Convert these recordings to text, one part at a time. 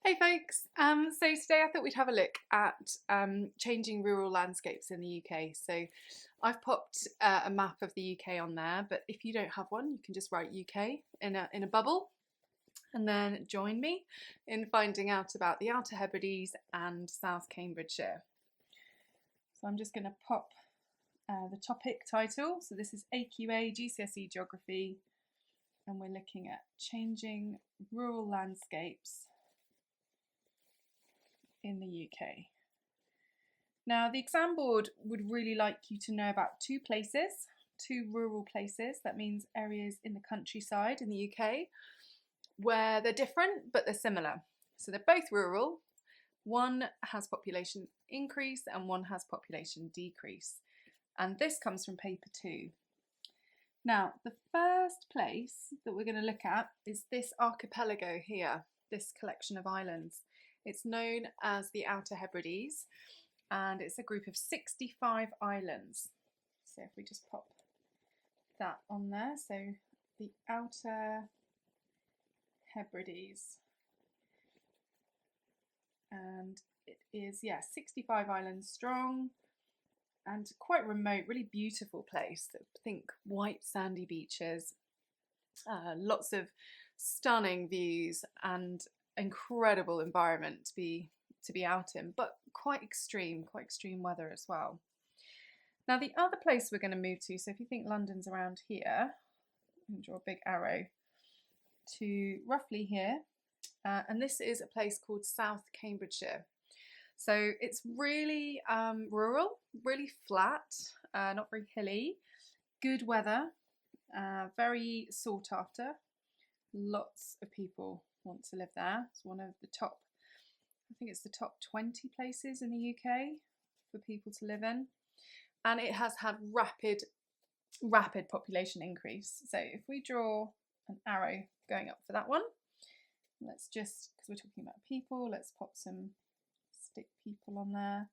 Hey folks, so today I thought we'd have a look at changing rural landscapes in the UK. So I've popped a map of the UK on there, but if you don't have one, you can just write UK in a bubble and then join me in finding out about the Outer Hebrides and South Cambridgeshire. So I'm just going to pop the topic title. So this is AQA GCSE Geography, and we're looking at changing rural landscapes in the UK. Now, the exam board would really like you to know about two rural places. That means areas in the countryside in the UK where they're different but they're similar. So they're both rural. One has population increase and one has population decrease. And this comes from paper 2. Now, the first place that we're going to look at is this archipelago here, this collection of islands. It's known as the Outer Hebrides, and it's a group of 65 islands. So if we just pop that on there, so the Outer Hebrides, and it is, 65 islands strong and quite remote, really beautiful place. Think white sandy beaches, lots of stunning views and incredible environment to be out in, but quite extreme weather as well. Now the other place we're going to move to, so if you think London's around here, I'm going to draw a big arrow to roughly here, and this is a place called South Cambridgeshire. So it's really rural, really flat, not very hilly, good weather, very sought after, lots of people want to live there. It's one of the top, I think it's the top 20 places in the UK for people to live in, and it has had rapid population increase. So if we draw an arrow going up for that one, let's just, because we're talking about people, let's pop some stick people on there.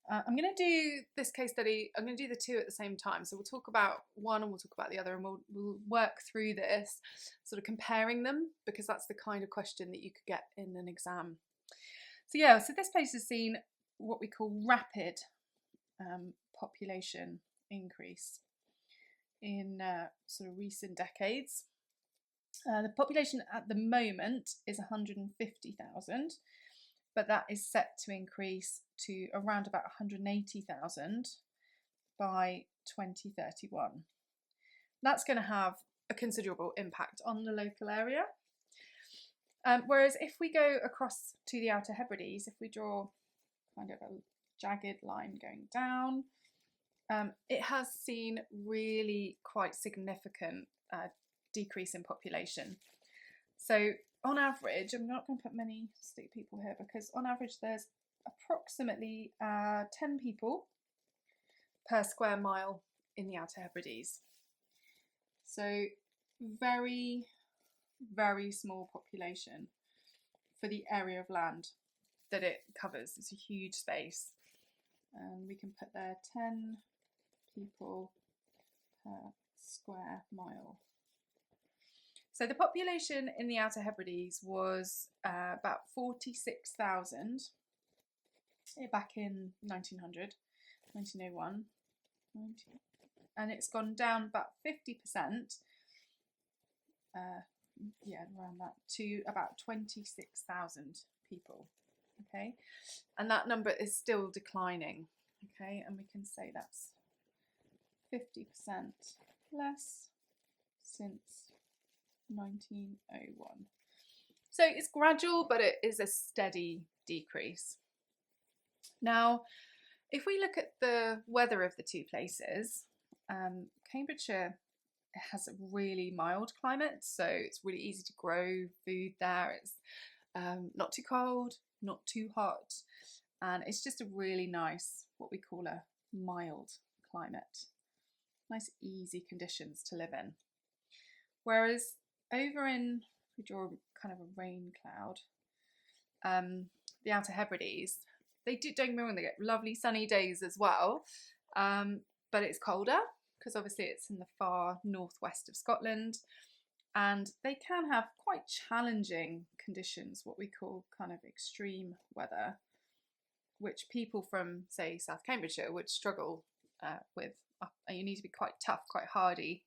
I'm going to do this case study, I'm going to do the two at the same time. So we'll talk about one and we'll talk about the other, and we'll work through this, sort of comparing them, because that's the kind of question that you could get in an exam. So this place has seen what we call rapid population increase in sort of recent decades. The population at the moment is 150,000. But that is set to increase to around about 180,000 by 2031. That's going to have a considerable impact on the local area. Whereas if we go across to the Outer Hebrides, if we draw kind of a jagged line going down, it has seen really quite significant decrease in population. So on average, I'm not going to put many stick people here, because on average there's approximately 10 people per square mile in the Outer Hebrides. So very, very small population for the area of land that it covers. It's a huge space. And we can put there 10 people per square mile. So the population in the Outer Hebrides was about 46,000 back in 1900, 1901, and it's gone down about 50%, around that, to about 26,000 people, okay? And that number is still declining, okay? And we can say that's 50% less since 1901. So it's gradual, but it is a steady decrease. Now, if we look at the weather of the two places, Cambridgeshire has a really mild climate, so it's really easy to grow food there. It's not too cold, not too hot, and it's just a really nice, what we call a mild climate. Nice, easy conditions to live in. Whereas over in, we draw kind of a rain cloud, the Outer Hebrides, don't get me wrong, they get lovely sunny days as well, but it's colder, because obviously it's in the far northwest of Scotland, and they can have quite challenging conditions, what we call kind of extreme weather, which people from, say, South Cambridgeshire would struggle with. You need to be quite tough, quite hardy,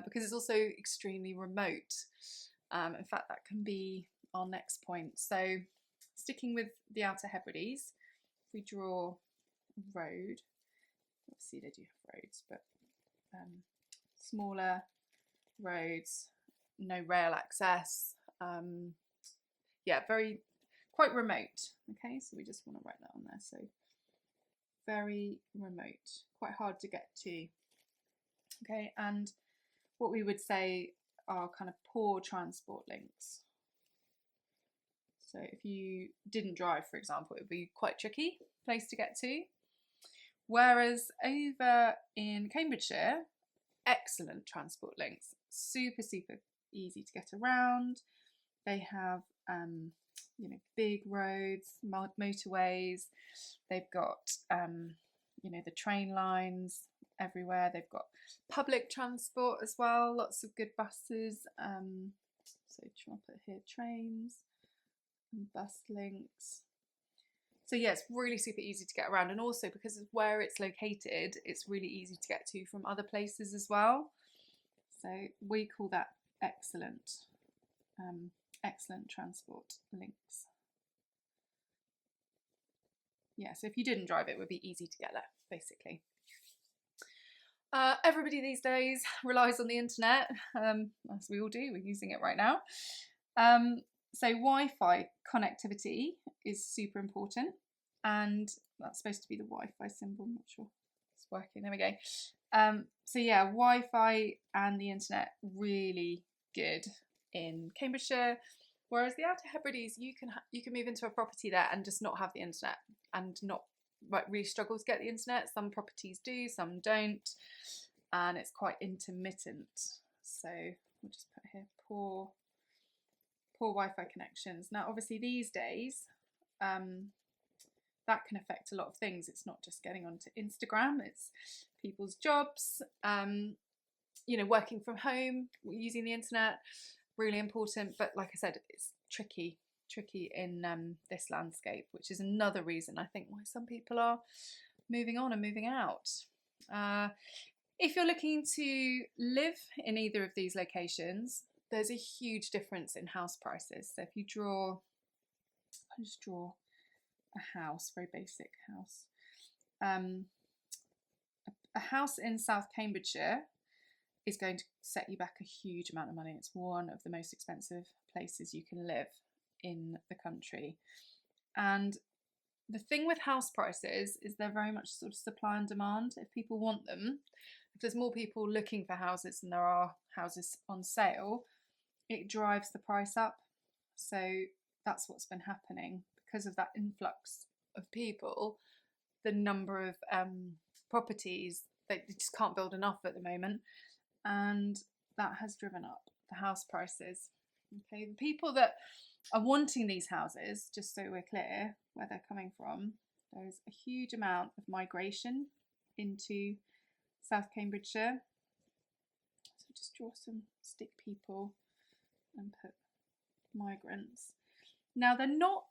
because it's also extremely remote. In fact, that can be our next point. So sticking with the Outer Hebrides, if we draw a road, obviously they do have roads, but smaller roads, no rail access, yeah, quite remote. Okay, so we just want to write that on there. So very remote, quite hard to get to. Okay, and what we would say are kind of poor transport links. So if you didn't drive, for example, it would be quite tricky place to get to. Whereas over in Cambridgeshire, excellent transport links, super easy to get around. They have big roads, motorways. They've got the train lines everywhere. They've got public transport as well, lots of good buses. So I'll put here trains and bus links. So yeah, it's really super easy to get around, and also because of where it's located, it's really easy to get to from other places as well. So we call that excellent transport links. Yeah, so if you didn't drive, it would be easy to get there, basically. Everybody these days relies on the internet, as we all do. We're using it right now. So Wi-Fi connectivity is super important, and that's supposed to be the Wi-Fi symbol. I'm not sure it's working. There we go. So yeah, Wi-Fi and the internet really good in Cambridgeshire. Whereas the Outer Hebrides, you can move into a property there and just not have the internet and not really struggle to get the internet. Some properties do, some don't, and it's quite intermittent. So we'll just put here poor Wi-Fi connections. Now, obviously, these days, that can affect a lot of things. It's not just getting onto Instagram; it's people's jobs. Working from home, using the internet. Really important, but like I said, it's tricky in this landscape, which is another reason I think why some people are moving on and moving out. If you're looking to live in either of these locations, there's a huge difference in house prices. So if you I'll just draw a house, very basic house. A house in South Cambridgeshire is going to set you back a huge amount of money. It's one of the most expensive places you can live in the country. And the thing with house prices is they're very much sort of supply and demand. If people want them, if there's more people looking for houses than there are houses on sale, it drives the price up. So that's what's been happening. Because of that influx of people, the number of properties, they just can't build enough at the moment. And that has driven up the house prices. Okay, the people that are wanting these houses, just so we're clear where they're coming from, there's a huge amount of migration into South Cambridgeshire. So just draw some stick people and put migrants. Now they're not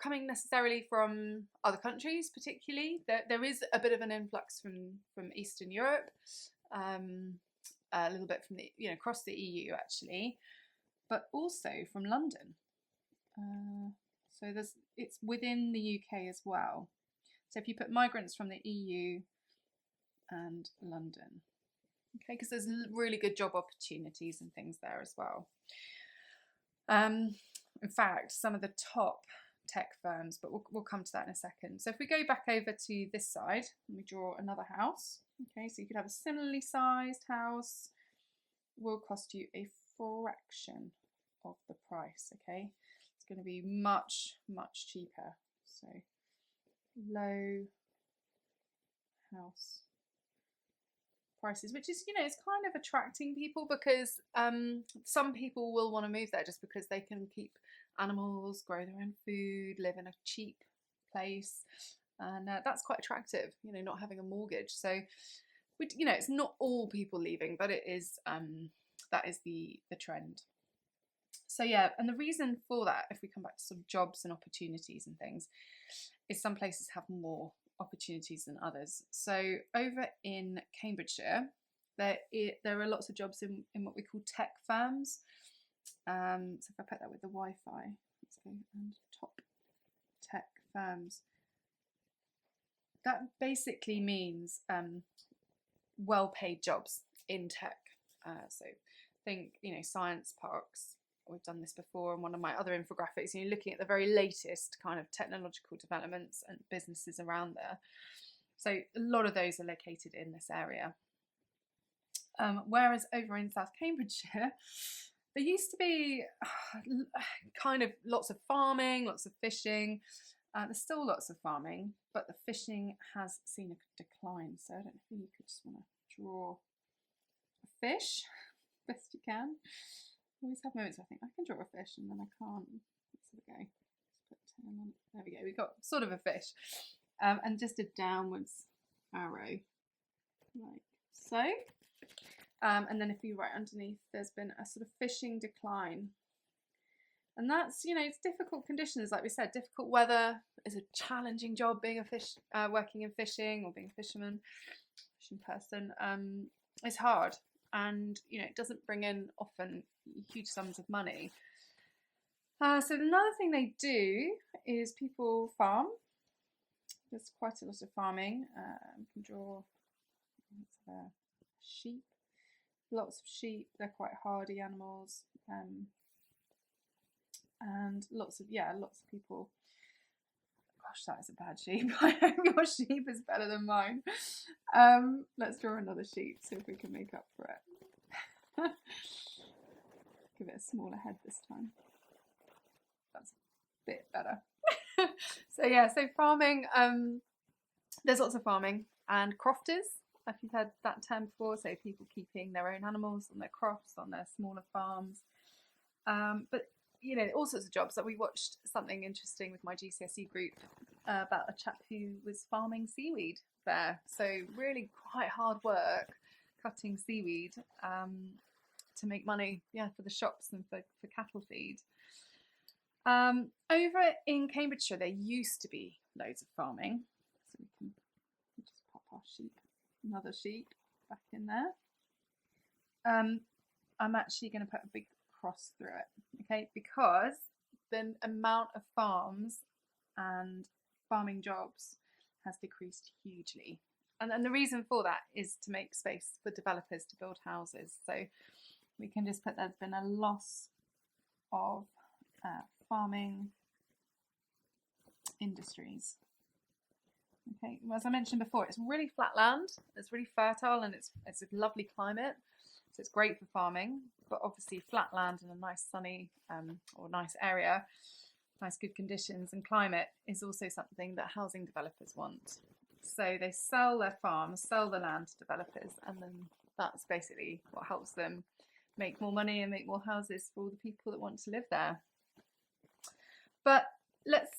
coming necessarily from other countries particularly. There is a bit of an influx from Eastern Europe. A little bit from across the EU actually, but also from London. So it's within the UK as well. So if you put migrants from the EU and London, okay, because there's really good job opportunities and things there as well. In fact, some of the top tech firms, but we'll come to that in a second. So if we go back over to this side and we draw another house. Okay, so you could have a similarly sized house, will cost you a fraction of the price, okay? It's going to be much, much cheaper. So low house prices, which is, it's kind of attracting people because some people will want to move there just because they can keep animals, grow their own food, live in a cheap place. And that's quite attractive, not having a mortgage. So, it's not all people leaving, but it is that is the trend. So yeah, and the reason for that, if we come back to sort of jobs and opportunities and things, is some places have more opportunities than others. So over in Cambridgeshire, there are lots of jobs in what we call tech firms. So if I put that with the Wi-Fi, let's go and top tech firms. That basically means well-paid jobs in tech. So think, science parks. We've done this before on one of my other infographics. You're looking at the very latest kind of technological developments and businesses around there. So a lot of those are located in this area. Whereas over in South Cambridgeshire, there used to be kind of lots of farming, lots of fishing. There's still lots of farming, but the fishing has seen a decline. So I don't know if you could just want to draw a fish best you can. I always have moments where I think I can draw a fish and then I can't. Let's have a go. Just put 10 on it. There we go. We've got sort of a fish. And just a downwards arrow, like so. And then if you write underneath, there's been a sort of fishing decline. And that's, it's difficult conditions, like we said, difficult weather. It's a challenging job being working in fishing or being a fishing person. It's hard. And, it doesn't bring in often huge sums of money. So another thing they do is people farm. There's quite a lot of farming. You can draw sheep. Lots of sheep. They're quite hardy animals. And lots of people. Gosh, that is a bad sheep. I hope your sheep is better than mine. Let's draw another sheep, see if we can make up for it. Give it a smaller head this time. That's a bit better. So farming, there's lots of farming and crofters, if you've heard that term before, so people keeping their own animals on their crofts, on their smaller farms. But all sorts of jobs. That we watched something interesting with my GCSE group about a chap who was farming seaweed there. So really quite hard work cutting seaweed to make money, for the shops and for cattle feed. Over in Cambridgeshire, there used to be loads of farming. So we can just pop our sheep, another sheep back in there. I'm actually going to put a big cross through it, okay, because the amount of farms and farming jobs has decreased hugely, and the reason for that is to make space for developers to build houses. So we can just put there's been a loss of farming industries. Okay, well, as I mentioned before, it's really flat land, it's really fertile, and it's a lovely climate. So it's great for farming, but obviously flat land in a nice sunny or nice area, nice good conditions and climate is also something that housing developers want. So they sell their farms, sell the land to developers, and then that's basically what helps them make more money and make more houses for all the people that want to live there. But let's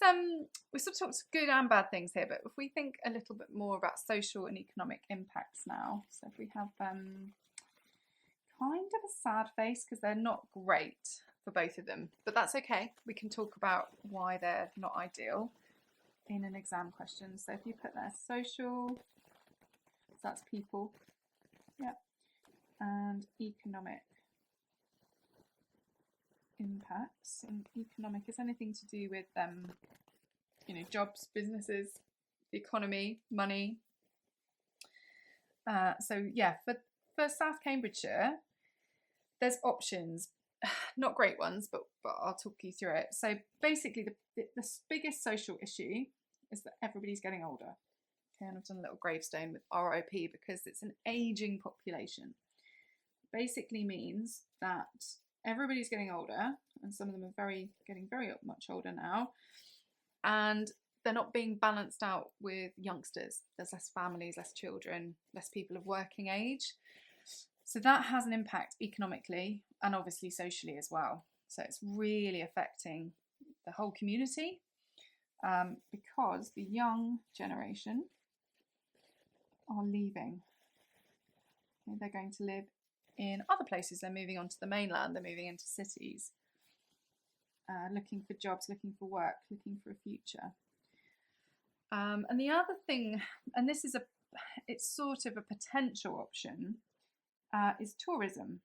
we sort of talked good and bad things here, but if we think a little bit more about social and economic impacts now. So if we have kind of a sad face because they're not great for both of them, but that's okay. We can talk about why they're not ideal in an exam question. So if you put there social, so that's people, and economic impacts. And economic is anything to do with jobs, businesses, the economy, money. For South Cambridgeshire, there's options, not great ones, but I'll talk you through it. So basically, the biggest social issue is that everybody's getting older. Okay, and I've done a little gravestone with RIP because it's an ageing population. Basically means that everybody's getting older, and some of them are getting very much older now, and they're not being balanced out with youngsters. There's less families, less children, less people of working age. So that has an impact economically and obviously socially as well. So it's really affecting the whole community because the young generation are leaving. They're going to live in other places. They're moving onto the mainland, they're moving into cities, looking for jobs, looking for work, looking for a future. And the other thing, and this is it's sort of a potential option, is tourism.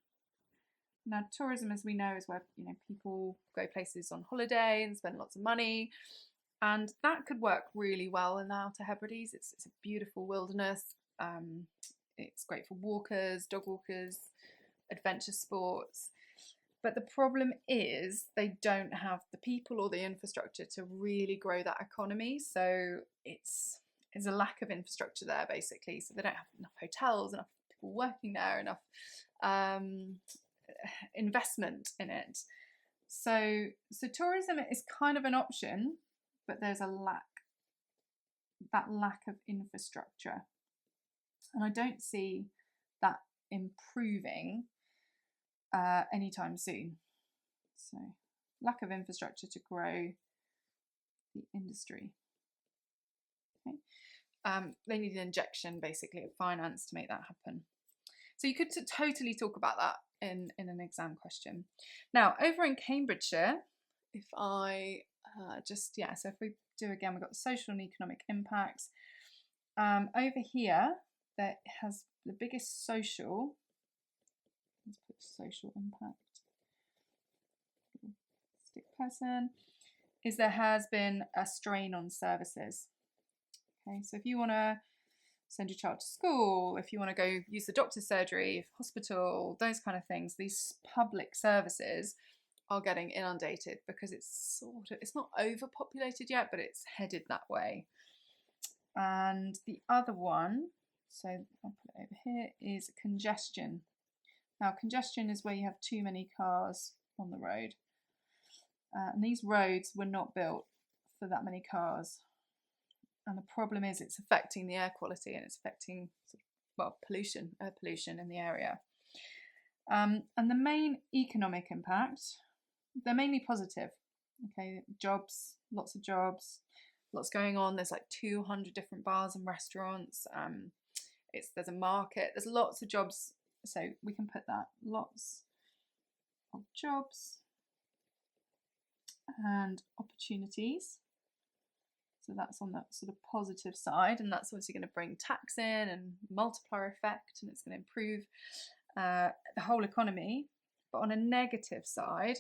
Now, tourism, as we know, is where people go places on holiday and spend lots of money, and that could work really well in the Outer Hebrides. It's a beautiful wilderness. It's great for walkers, dog walkers, adventure sports. But the problem is they don't have the people or the infrastructure to really grow that economy. So it's a lack of infrastructure there, basically. So they don't have enough hotels, enough people working there, enough investment in it. So tourism is kind of an option, but there's that lack of infrastructure. And I don't see that improving anytime soon. So lack of infrastructure to grow the industry. Okay. They need an injection, basically, of finance to make that happen. So you could totally talk about that in an exam question. Now, over in Cambridgeshire, if I so if we do again, we've got the social and economic impacts. Over here, that has the biggest social, let's put social impact, stick person, is there has been a strain on services. Okay, so if you want to send your child to school, if you want to go use the doctor's surgery, hospital, those kind of things, these public services are getting inundated because it's not overpopulated yet, but it's headed that way. And the other one, so I'll put it over here, is congestion. Now, congestion is where you have too many cars on the road. And these roads were not built for that many cars. And the problem is it's affecting the air quality, and it's affecting air pollution in the area. And the main economic impact, they're mainly positive. Okay, jobs, lots of jobs, lots going on. There's like 200 different bars and restaurants. There's a market. There's lots of jobs. So we can put that, lots of jobs and opportunities. So that's on that sort of positive side, and that's obviously going to bring tax in and multiplier effect, and it's going to improve the whole economy. But on a negative side,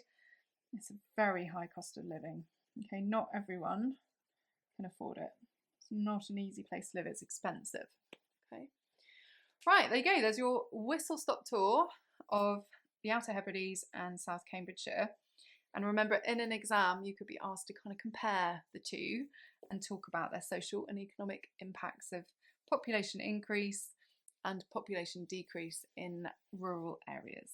it's a very high cost of living. Okay, not everyone can afford it. It's not an easy place to live. It's expensive. Okay, right, there you go. There's your whistle-stop tour of the Outer Hebrides and South Cambridgeshire. And remember, in an exam, you could be asked to kind of compare the two and talk about their social and economic impacts of population increase and population decrease in rural areas.